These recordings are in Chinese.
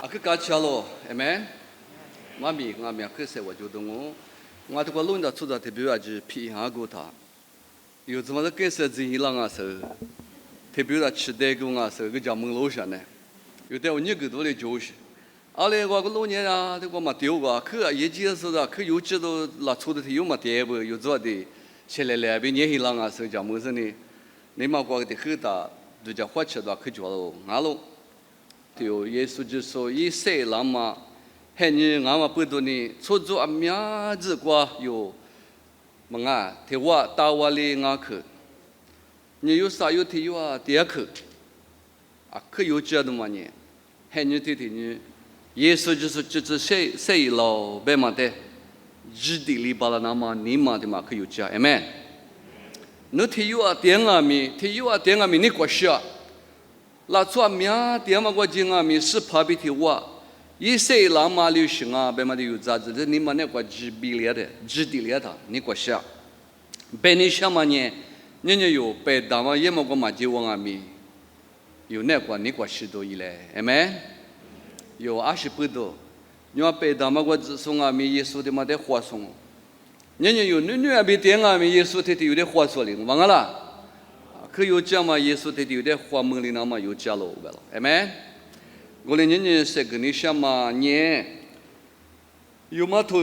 그 가치알로, 아멘. 마미, 마미, 그새 와주동오. 와도 그 론다 투자 대표하지 피하고 다. 요즘에 그새 진일랑아서 대표다 치대공아서 그 자문로샤네. 요때 언니 그도래 조시. 알레가 그 론이라 그거 맞대요가 그 예지에서다 그 요지도 라초도 요마 대버 요저디 셀레레비 예힐랑아서 자문선이 내마고 그 그다 두자 화쳐도 그 좋아로 알로 또 예수 그리스도 이 세라마 해니 나마 뿌더니 초조 암야즈과 요 뭔가 대화 따와리 나크 니 요사 요티와 대크 아그 요지아도만이 해니 티티니 예수 그리스도 저 세일로 베마데 지디리 발나마 니마데마 그 요지아 아멘 너 티유아 땡아미 니 과샤 라초아 미야 땡마고 징아미 스파비티 와 이세 라마류 싱아 베마디 유자즈 니마네 과 지딜레다 니 과샤 베니샤마니 녀녀요 베다마 예모고 마지왕아미 요네과 니 과시도 일레 아멘 요 아시부도 녀 베다마고 송아미 예수데마데 화송 녀녀요 누누아비 땡아미 예수테티 유데 화소링 왕알아 그 요자마 예수테티 유데 화멍리나마 요자로 벨 아멘 고레니니 세그니샤마 nye 요마토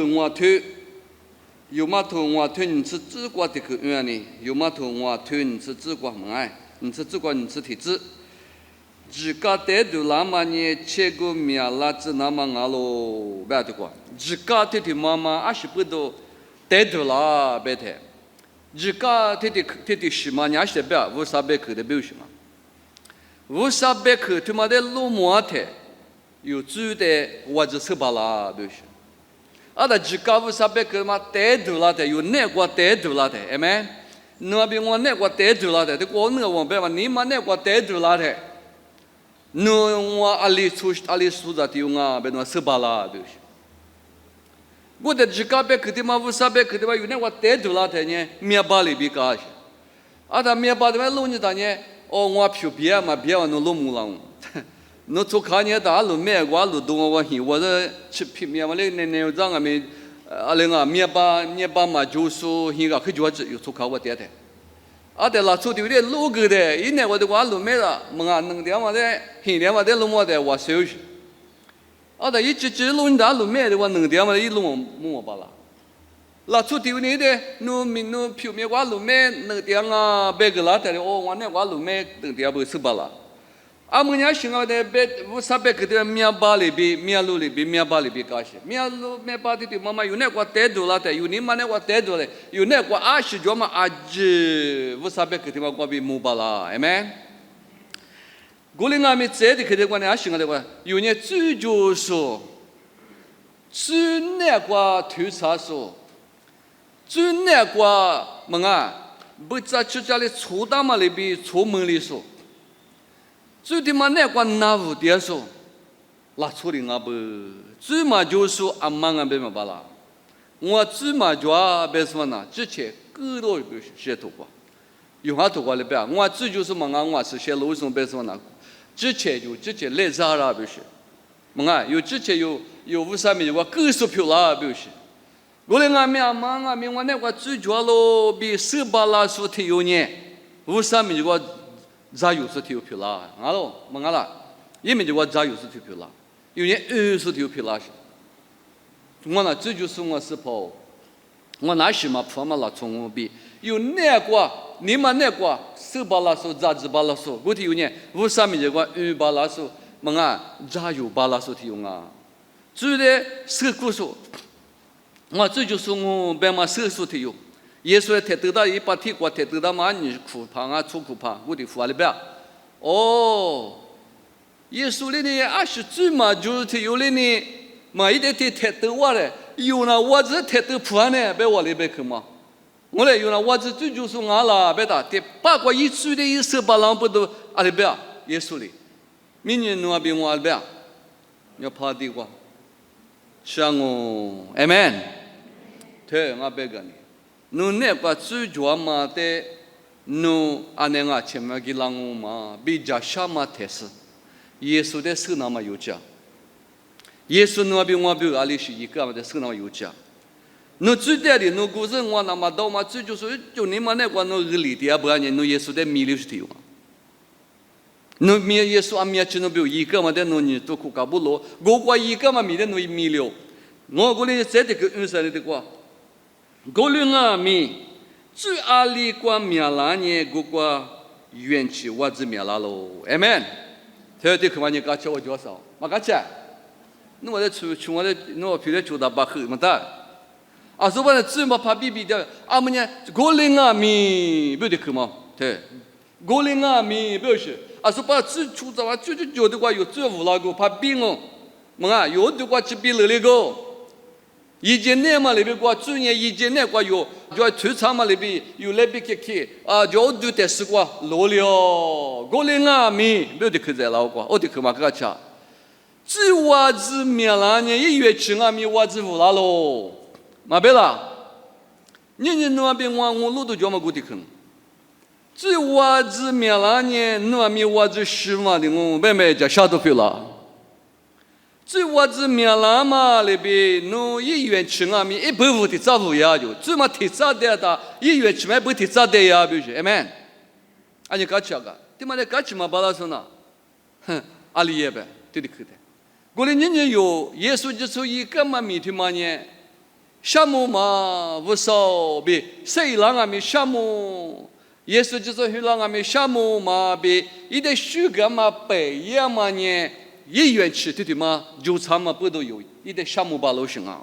와트 니自과的 ön니 요마토 와트 니自과 망아이 니自과 니自体 지가 때도 라마니 체고 미알라즈 나망알로 바드과 지가 때디 마마 아시부도 때도라 베테 지가 때디 시마니 아시베 우사베크데 베우시마 우사베크 투마데 로모아테 요주데 와즈스발라 베우시 아다 지가 우사베크 마 때도라데 요네과 때도라데 아멘 노아비와 네과 때도라데 고는 원베마 니마 네과 때도라데 노와 알리수다티용아 베노 스발라 베우시 고데 지가베 그디마 우사베 그디마 요네과 때도라데니 미아발리 비가시 아다 미아바데 로니다니 와 표비야 마 비야 노 로무랑 노 조카니다 로메과 로동와 히와데 치피미야말레 네네오장아미 알랭아 미아바 마 조수 히가 그 좋아지 조카와 대대 아데라 초디레 로그데 이네와데 와 로메라 뭔가 능데마데 히네마데 로모데 와 세우시 아다 이치치 로인다 로메데 와 능데마데 이 로모 모바라 라초디우니데 노미노 표미와 로메 능데anga 베글라데 오 와네 와 로메 능데아부 스발라 아무냐 싱아데 베 우사베 그데 미아발리비 미알루리비 미아발리비 가시 미알루 메바디디 마마 유네과 테돌라테 유니마네과 테돌레 유네과 아시 조마 아지 우사베 그데마 과비 무발라 아멘 골링아미 제디 그데과네 아싱아데과 유네 쯔조소 쯔네과 투사소 쯔네과 뭔가 부자 추자리 초다마리비 초멍리소 쯔디마네과 나부디아소 라초링아부 쯔마조소 암망아베마발라 와 쯔마좌 베스마나 쯔체 끄로 셰토과 용하토과레베 와 쯔조소 망앙와 스셰로송 베스마나 쯔체조 쯔체 레자라 베시 뭔가 요 쯔체요 우사미와 끄소표라 베시 고랭아미 아망아미 와네과 쯔좌로 비 스발라소 티요니 우사미와 자유스 티오필라 알로 망알아 예민지와 자유스 티오필라 요니 으스 티오필라시 중간나 쯔주스와 스포 와 나시마 포마라 총비 요네과 니마네과 스발라소 자즈발라소 고티 요니 우사미와 으발라소 망아 자유 발라소 티용아 쯔데 스쿠소 와 쯔주스고 베마 스수 티요 예수의 태뜨다 이 파티과 태뜨다 많이 쿠팡아 초쿠파 우리 후알베 오 예수리니 아시 쯔마 주티 요리니 마이데티 태뜨와레 요나 와즈 태뜨 푸안에 베월리베 그마 원래 요나 와즈 쯔주수 알라 베다 테 빠과 이수데 이스 발람부도 알베 예수리 민니 누아빙 알베 요 파디과 샹오 아멘 대nga 베가니 누네과 쯔조마데 누 아네가 쳔마기랑오마 비자샤마테스 예수의 스나마 요자 耶稣那边我比阿里是一个嘛的手上有家，侬最大的侬个人我那么到嘛，最就是就你们那个侬个里的不然侬耶稣的米六十条嘛，侬米耶稣阿米亚去侬比如一个嘛的侬你都苦搞不落，我过一个嘛米的侬米六，我过来在这个运上的过，过来啊米最阿里过米拉呢个过元气我只米拉喽 ，amen。他这可嘛你搞起我多少，嘛搞起，侬我在出我在侬皮在做大把口嘛得，啊，说白了只嘛怕比比的，啊么呢，过来啊米不得可嘛，对，过来啊米不是，啊说白了只出的话就觉得话有最无那个怕比哦，么啊有的话只比了那个。以前那嘛那边过，去年以前那过有，就土场嘛那边有那边去啊，就都得是过落了，过来啊米，没得去在老过，我得去嘛个吃，只娃子米啦呢，一月吃啊米娃子无啦喽，嘛别啦，你那边我路都叫嘛过得去，只娃子米啦呢，那米娃子10嘛的我妹妹家下都去了。最我子面浪嘛那边，侬一元吃啊米150的咋不呀就，最嘛提早的哒，一元吃嘛不提早的呀，比如说，amen。啊你搞吃个，对嘛的搞吃嘛巴拉说呢，哼，阿里也呗，对的可的。过来年有耶稣基督一个嘛米的嘛呢，项目嘛无少比，谁让啊米项目，耶稣基督让啊米项目嘛比，一点虚个嘛白呀嘛呢。一元吃的嘛，就餐嘛不都有，一点项目吧老行啊。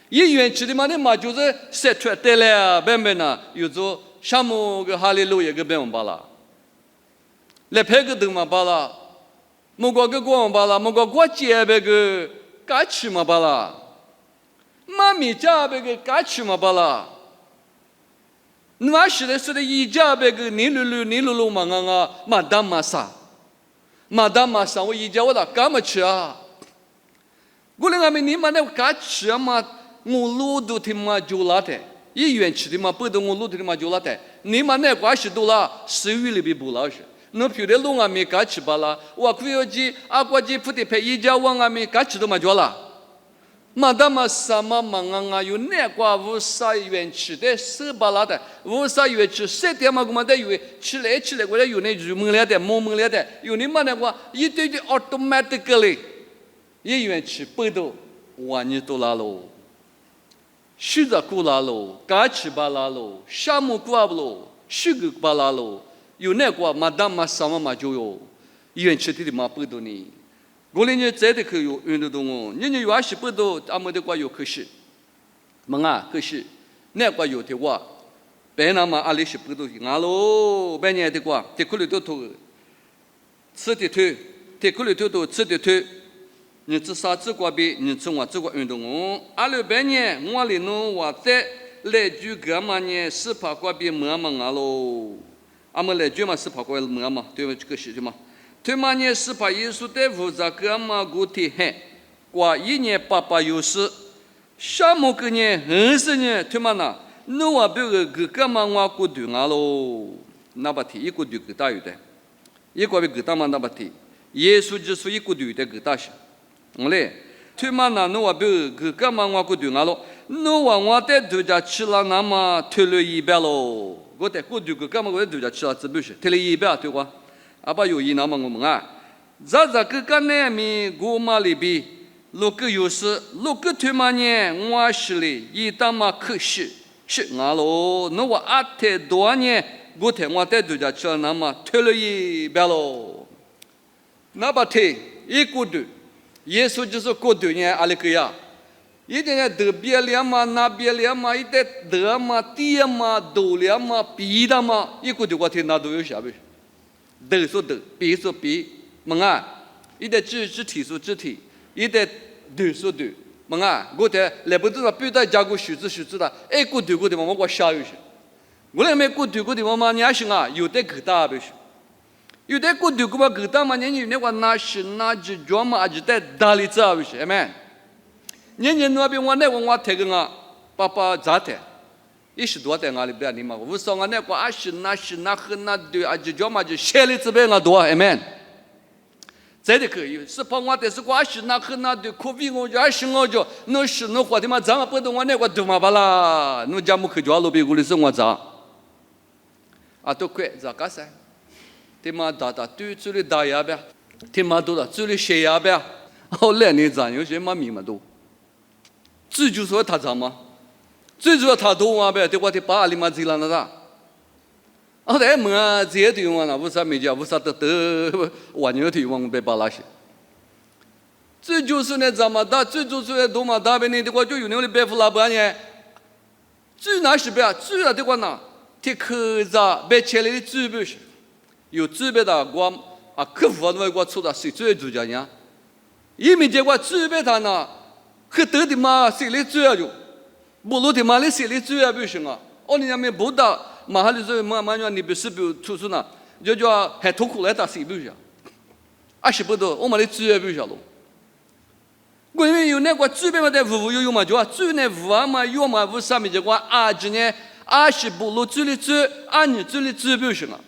一元吃的嘛，那嘛就是晒出来了，边边呢有做项目个哈利路亚个边完罢了，来拍个灯嘛罢了，莫过个光罢了，莫过过节那个嘎吃嘛罢了，妈咪家那个嘎吃嘛罢了，你娃是的是的一家那个你噜噜嘛啊嘛当嘛啥。马达马上我一家我打干嘛吃啊？我那个你们那干吃嘛？我路都听嘛就拉的，一元吃的嘛不懂我路都听嘛就拉的。你们那关系多了，10月里边不老实。侬譬如的路阿没干吃罢了，我可以去阿国际不得陪一家往阿没干吃都嘛就了。马达马什么忙啊？有那瓜50元吃的手巴拉的，50元吃7点嘛，我们得有吃来，我来有那入门来的，摸门来的，有你们那个一堆的 automatically， 1元吃不到，1年多啦喽，10过啦喽，干吃巴啦喽，项目过不喽，10个巴啦喽，有那个马达马什么嘛就有，1元吃的嘛不到呢。过来人在的可有运动哦，人有20不到，阿么的瓜有可是，么啊可是，那瓜有的话，白那么阿里是不到，俺喽白年的瓜，得可里头头，吃的头，得可里头头吃的头，你这啥子瓜比，你这我这个运动哦，阿里白年我里侬话在来句个嘛呢，18瓜比么嘛俺喽，阿么来句嘛18瓜么嘛，对不这个是的嘛。他妈呢是把耶稣的负责个嘛个体很，过1年800有事，项目个呢50年，他妈呢，侬话别个嘛我过对俺喽，那不提一个对个大有的，一个个大嘛那不提，耶稣就是一个对的个大些，我嘞，他妈呢侬话别个嘛我过对俺喽，侬话我在度假去了那么退了100喽，我在过对个嘛我在度假去了，这不是退了100对吧？阿爸有意那么我们啊，这个个呢咪我嘛里边六个有事，六个他妈呢我是嘞，一大嘛可是俺喽，那我阿太多呢，我太我带度假去了那么退了100喽，那不退一个度，耶稣就是个度呢阿里个呀，一点呢得别了嘛，那别了嘛，一点得嘛，低嘛，多了嘛，比的嘛，一个度我退那都有啥不？得说得，比说比，么啊，一点肢体说肢体，一点对说对，么啊，我在来不到表达加个数字的，哎，过对过的嘛，我下有些，我来没过对过的嘛，你还行啊，有的可大不是，有的过对过嘛可大嘛，你那个拿是拿着装嘛，就在大里子不是，哎们，你那边我那个我抬个啊，爸爸咋抬？10多代俺里边你嘛，我说俺那个20那10那和那对啊，就叫嘛就写里这边俺多，amen。这的可以，是怕我的是我是那和那的可比我就二十我就，那是那话的嘛，咱们不懂我那个都嘛巴啦，那家么去抓路边过来是我咋？啊，都快咋个噻？他妈打对嘴里打呀呗，他妈都打嘴里写呀呗，后来你咋有些嘛密码多？最就说他咋嘛？最主要他多嘛呗，对我的爸里嘛这了那啥？后来么啊，这些对我那为啥没讲？为啥得万年对我被巴拉些？最就是呢，怎么打？最就是呢，多嘛打呗？你的话就有那里白付老板呢？最那是呗，最那的话呢，他可咋白钱来的最不是？有最白的我啊，客户那我出的谁最主讲呢？因为这个最白他呢，可得的嘛，谁来最啊就？不如的嘛，来谁来最啊不行啊？哦，你那边不打。马哈里说马上你不是不出出呢，就叫还痛苦来打谁不晓？20不多，我们的资源不晓得。我因为有那个资源嘛，在服有嘛，就啊，资源服啊嘛，有嘛，服上面就讲今年20不落资的资，20资的资不行啊。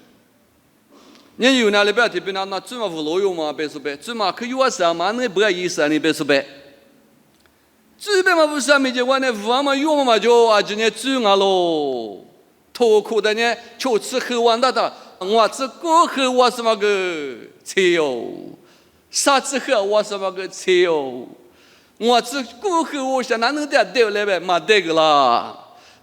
你有那里边特别那资嘛服落有嘛，别说别，资嘛可有啊啥嘛，那不要意思啊，你别说别。资本嘛服上面就讲那服啊嘛有嘛就今年资啊喽。痛苦的呢，就吃喝玩的，我吃过喝我什么个吃哟？啥吃喝我什么个吃哟？我吃过喝我想哪能得对来呗？没得个啦！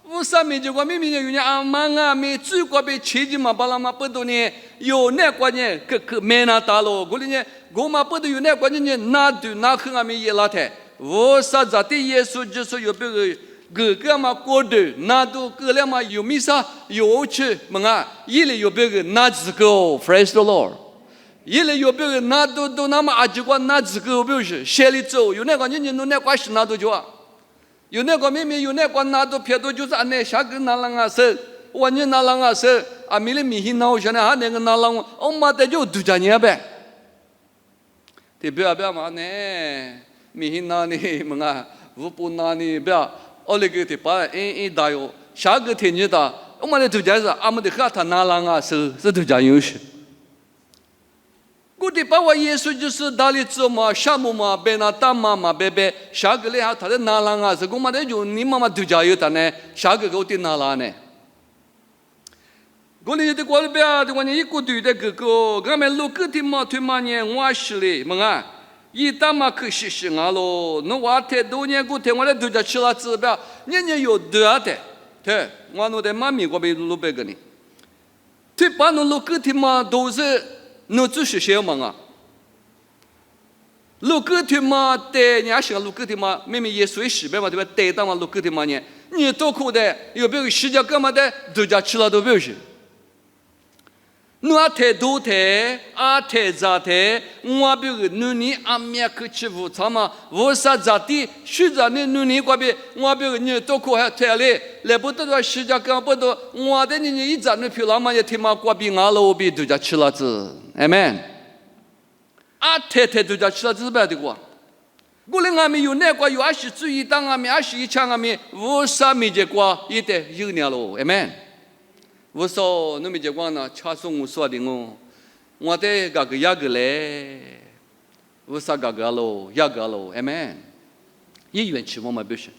我上面就讲明明有人阿妈啊，没最过被吃的嘛，巴拉嘛不多呢，有那关键可没那大咯，我呢，我嘛不都有那关键呢，那对那很阿没也拉太，我啥子的耶稣就说有别个。个嘛过的，那都个了嘛有米啥有吃么啊？一类有别个那几个 ，Praise the Lord。一类有别个那都那么几个那几个，不是谁里走？有那个人弄那关系那都就啊，有那个明明有那个那都偏都就是按那下个那啷个事，我你那啷个事啊？没了米hin那我想呢，还那个那啷个，我妈的就都叫你呗。对不要嘛呢？米hin那你么啊？无不那你不要。哦，那个的把大哟，下个天气大，我们的土家是俺们的河他哪啷个是土家有些。我的把我耶稣就是大力子嘛，沙漠嘛，被那大妈嘛，被下个嘞哈他的哪啷个是，我们的就你妈妈土家有的呢，下个我的哪啷呢？我呢的过了边的我呢一个对的哥哥，俺们路个的嘛推嘛呢，我是嘞，么啊？一大马可是是啊喽，那我太多年过天我来都在吃了指标，年年有多啊的，对，我那的妈咪我被路别个呢，对，把那路个的嘛都是那就是些嘛啊，路个的嘛对，你还想路个的嘛，明明也随时呗嘛对吧？对，当嘛路个的嘛呢，你多苦的，有别个时间干嘛的，都在吃了都不是。那太多太太杂太，我比如你阿面去吃午餐嘛，我啥杂的，实在你过边，我比如你多苦还太嘞，来不得的时间干不得，我的你一早你漂亮嘛也他妈过边俺老边都在吃了子，amen。太都在吃了子白的过，我嘞俺们有那个有20注意当俺们21强俺们，我啥没结果，也得有年喽，amen。我说那么结果呢？查送我说的我得个个压个嘞，我啥个个喽，压个喽，amen。也愿吃我们不是，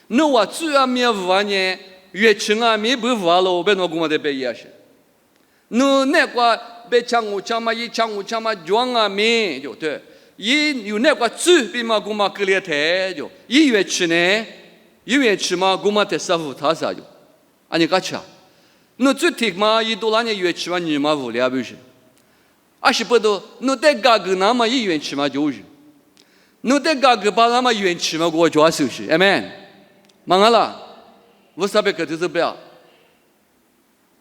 那我主要没话呢，越吃啊没不话喽，别那我得别也是。那个别抢我抢嘛，一抢我抢嘛，装啊没就对，一有那个主别嘛我们隔离太就，一越吃呢，一越吃嘛我们得师傅他啥就，你干吃啊？那最听嘛，一多年越吃嘛，你嘛无聊不是？20不多，那得嘎个那么一越吃嘛就是，那得嘎个把那么越吃嘛，我就收拾，amen。忙了，我啥别个就是不要。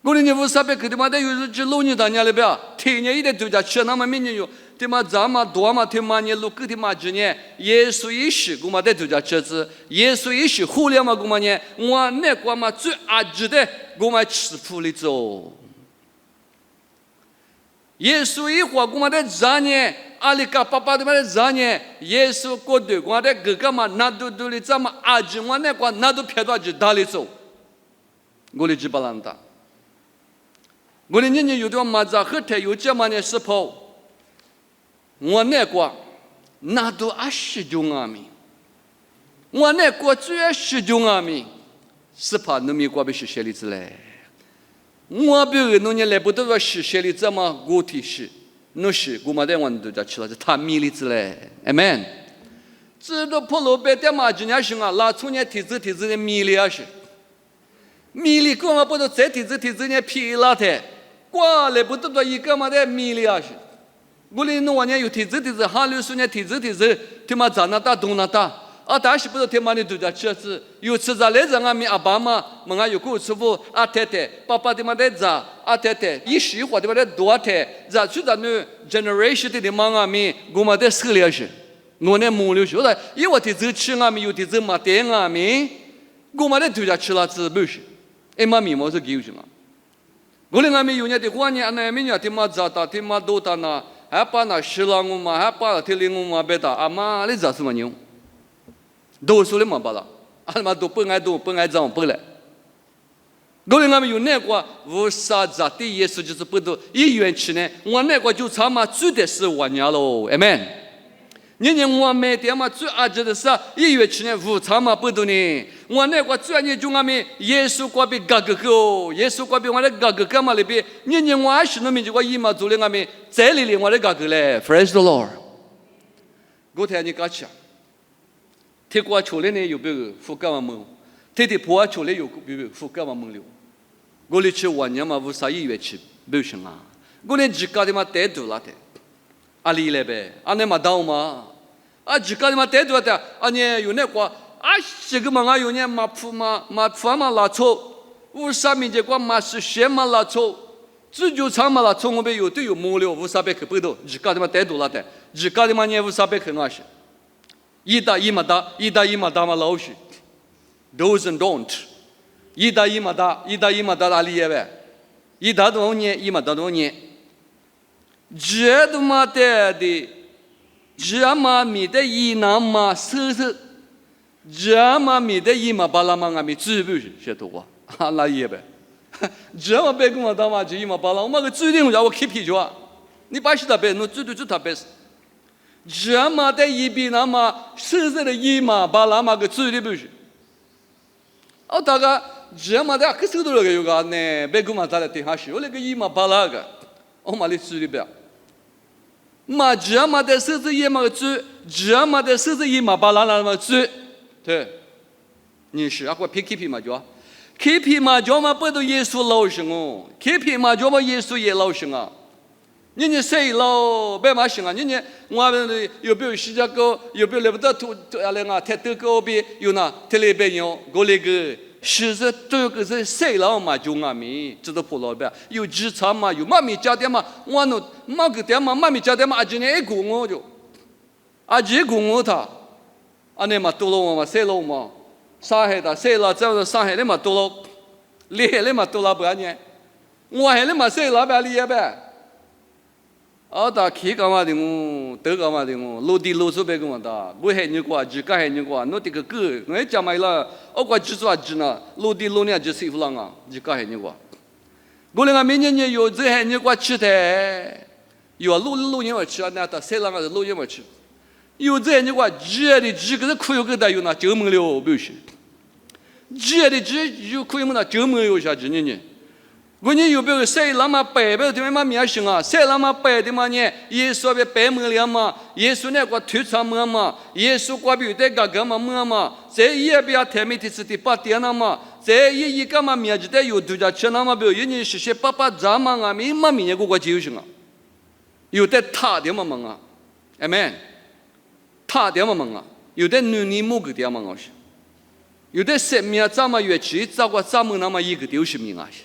我呢，我啥别个的嘛，得有时只老年大年了不要，天年一点都在吃，那么明年有，对嘛咱嘛多嘛，对嘛你路个的嘛今年，耶稣一世，我嘛得都在吃子，耶稣一世互联嘛，我嘛呢，我那个嘛最阿值的。我们吃苦的走，耶稣一话我们的咱呢，阿里嘎巴巴的嘛的咱呢，耶稣过对我的哥哥嘛，那都的咱们阿姐我那个那都偏到去打里走，我的只巴兰达，我的年年有的嘛在后台有这么的时候，我那个那都20种米，我那个最10种米，是怕农民过不是写里子嘞。我比如农业来不都说是写里子嘛，我提示，那是我们在我们都在吃了，是他米里子嘞 ，amen。这都破路边的嘛，今年是啊，拉从年提子的米里也是，米里我们不都再提子呢皮拉的，过来不都说一个嘛的米里也是。我哩弄完年有提子，哈六十年提子，他妈在那打东那打，但是不是他妈的都在吃子，有吃在来着俺们阿爸妈，们俺有够吃不，太太，爸爸他妈在咋，太太，一时话他妈在多太，咋去咱那 generation 的妈俺们，我们在手里是，我那梦里说的，因为提子吃俺们有提子嘛点俺们，我们在都在吃了子不是，妈咪么是给什么？我哩俺们有年的过年，俺们年他妈咋打，他妈都打那。还把那10郎我嘛，还把那10零我嘛别打，阿妈你咋什么牛？都说的嘛罢了，阿妈都不爱脏不来。我哩俺们有那个无啥子的意思就是不都医院去呢？我那个就他妈住的是我娘喽，amen。年我每天嘛最爱的是医院去呢，无他妈不都呢？我那个最爱就俺们耶稣过比嘎个个，耶稣过比我那嘎个干嘛里边？年我还是那么就我姨妈做的俺们在里我那嘎个嘞 ，Praise the Lord。我听你讲起，听过出来呢有别个富干嘛梦，听破出来有别个富干嘛梦了。我哩去我娘嘛无啥医院去，不行啊。我连自家的嘛带多了的。阿里来呗，阿那嘛到嘛，自家的嘛带多的，你有那个这个嘛俺有呢嘛铺嘛拉错，无啥名结果嘛是先嘛拉错，自就长嘛拉错我们有都有木了，无啥别去不都，自家的嘛带多了的，自家的嘛你无啥别去俺是，一打一嘛打嘛老是 ，do's and don't， 一打一嘛打阿里来呗，一打多少年一嘛打多少年。这他妈的，这妈咪的一那嘛是，这妈咪的一嘛把那嘛俺们知不是晓得哇？那也呗，这嘛别跟我打嘛就一嘛把那，我个注定让我开啤酒啊！你把西他别，我最他别是，这嘛的一比那嘛是的一嘛把那嘛个注定不是，大家这嘛的可是都那个有个呢，别跟我打的挺好些，我那个一嘛把那个。我嘛哩注意不了，嘛这嘛的狮子也嘛注，这嘛的狮子也嘛把那嘛注，对，你是啊，我偏 KP 嘛叫，KP 嘛叫嘛不都耶稣老生哦，KP 嘛叫嘛耶稣也老生啊，你谁老别嘛行啊，你我们有没有新加坡，有没有来不到土来啊，太多个边有那特别边有，我那个。是这这个是谁老嘛就俺们知道破老呗，有职场嘛，有妈咪家的嘛，我那妈个的嘛，妈咪家的嘛，今年一股我就，一股我他，那嘛多了嘛，谁老嘛，上海的谁老在上海的嘛多了，厉害的嘛多了不呢，我还的嘛谁老呗厉害呗，打开干嘛的我，得干嘛的我，落地落出别个嘛的，我还你过，自家还你过，那这个狗，我讲嘛了，我过只做只呢，落地落呢就谁不啷啊，自家还你过，我那个每年有这还你过吃的，有落年我吃啊，那他谁啷个落年我吃，有这你过吃的吃个是可以给他有那就没了不是，吃的吃有可以么那就没有下去呢。我你有没有谁那么白白的嘛面行啊？谁那么白的嘛呢？耶稣别白么了嘛？耶稣那个推长么嘛？耶稣过比在个嘛么嘛？这也不要太没的是的把点了嘛？这一个嘛面子的有度假吃那么不有人是些爸爸咱们啊没嘛面个就行啊？有的他的嘛么啊？amen， 他的嘛么啊？有的女某个的嘛啊是，有的生命咱们越去找个咱们那么一个就是命啊是。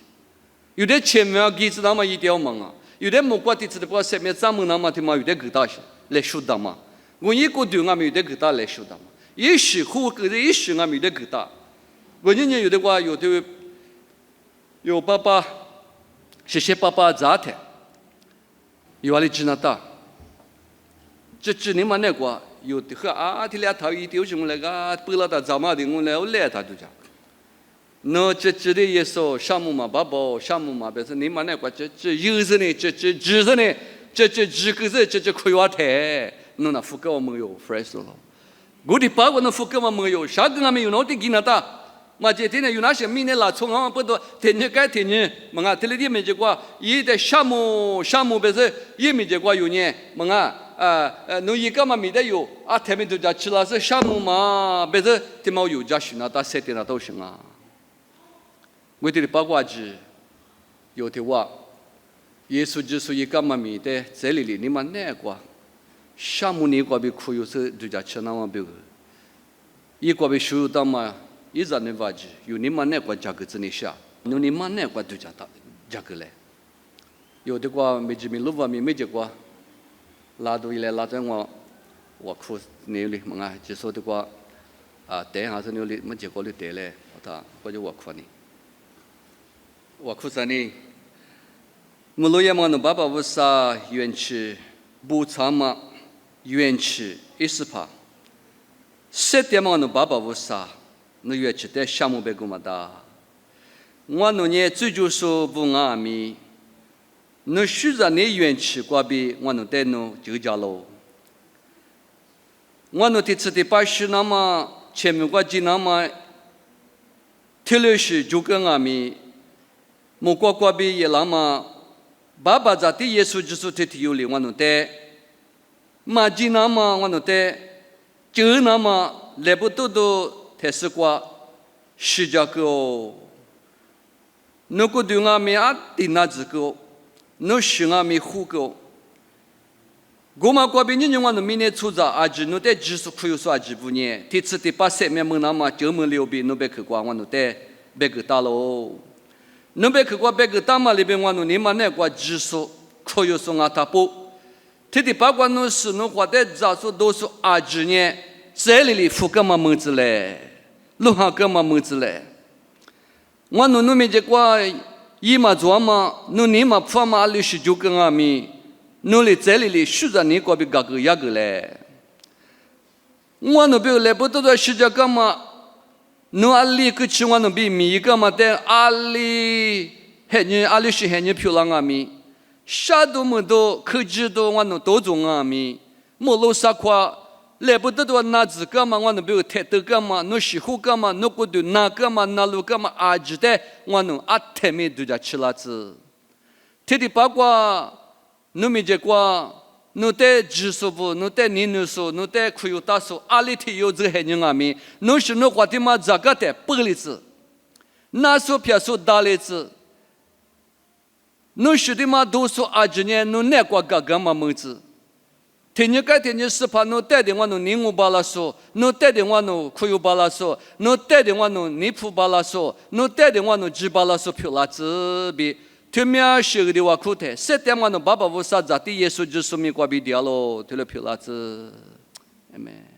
有的前面给知道嘛一条忙啊，有的木瓜的知道不？前面咱们那么的嘛有的给大些来说的嘛，我一个对俺们有的给大来说的嘛，也许和个人也许俺们有的给大，我今年有的话有的有爸爸，谢谢爸爸咋的，有阿里知那大，这只你们那个有的和的俩头一丢什么那个不了的怎么的我来我来他都讲。那这的也说项目嘛，爸爸项目嘛，别是你们那个这有时呢，这知识呢，这个是这亏我太，侬那福给我们有 fresh 了。我的把我那福给我们有，啥个俺们有哪点给那大？嘛这天呢有哪些明年拉从俺们不多，天天改天天，么啊，这里面这个也得项目不是也没这个有呢，么啊侬一个嘛没得有啊，他们都在吃了是项目嘛，不是他们有家许那大设定那都行啊。我这里八卦子有的话，耶稣就是一个嘛没得，这里你们哪个？项目你个别苦有时都在吃那么别个，一个别收入到嘛。一直那话子，有你们那个价格子那下，有你们那个都价格嘞。有的话没这边路外面没这个，拉到一来拉在我苦那里么啊，就说的话啊，等下是那里没结果的得嘞，我就我苦呢，我苦啥呢？我老爷嘛，侬爸爸为啥愿去补偿嘛？愿去10%，7点嘛，侬爸爸为啥？侬越吃的项目别个么大，我侬呢追求说不阿弥，侬选择你愿吃过比我侬带侬就家喽，我侬这次的把事那么前面过几那么，铁路是就跟阿弥，莫过比也那么，爸爸在的耶稣就是这有理我侬带，马几那么我侬带，就那么来不多。才是过世界个，侬个对我们啊的那只个，侬是我们虎个。我们过边年我们明年出杂阿只，侬得技术可以说阿只不呢？这次的把7面门那么9门6边，侬别去过我侬得别个打喽。侬别去过别个打嘛里边我侬你们那个技术可以说阿他不，这的把管侬是侬或者咋说都是阿只呢？这里富个嘛门子嘞。路上干嘛么子嘞？我侬没这个一嘛做嘛，侬你嘛破嘛历史就跟阿米，侬哩这里学着你个别个个呀个嘞。我侬别来不多的世界干嘛？侬阿里个去我侬比米干嘛的阿里是很你漂亮阿米，啥都没多，科技都我侬都做阿米，莫路啥块。来不得的那子干嘛？我侬比如太多干嘛？侬喜欢干嘛？侬过度那干嘛？那路干嘛？阿记得我侬阿太没都在吃辣子。天的八卦，侬没结果，侬得技术不？侬得你侬说，侬得可以打说，阿里天有这个人阿咪，侬是侬话的嘛？咋个的不例子？那说撇说大例子，侬是的嘛？都说阿几年，侬哪个干干嘛么子？天天改天天是怕侬带的我侬宁我巴拉说，侬带的我侬可以巴拉说，侬带的我侬尼普巴拉说，侬带的我侬吉巴拉说漂拉子比，对面是个的话苦的，7点我侬爸爸为啥在的耶稣就说明过比掉喽，对了漂拉子，阿门。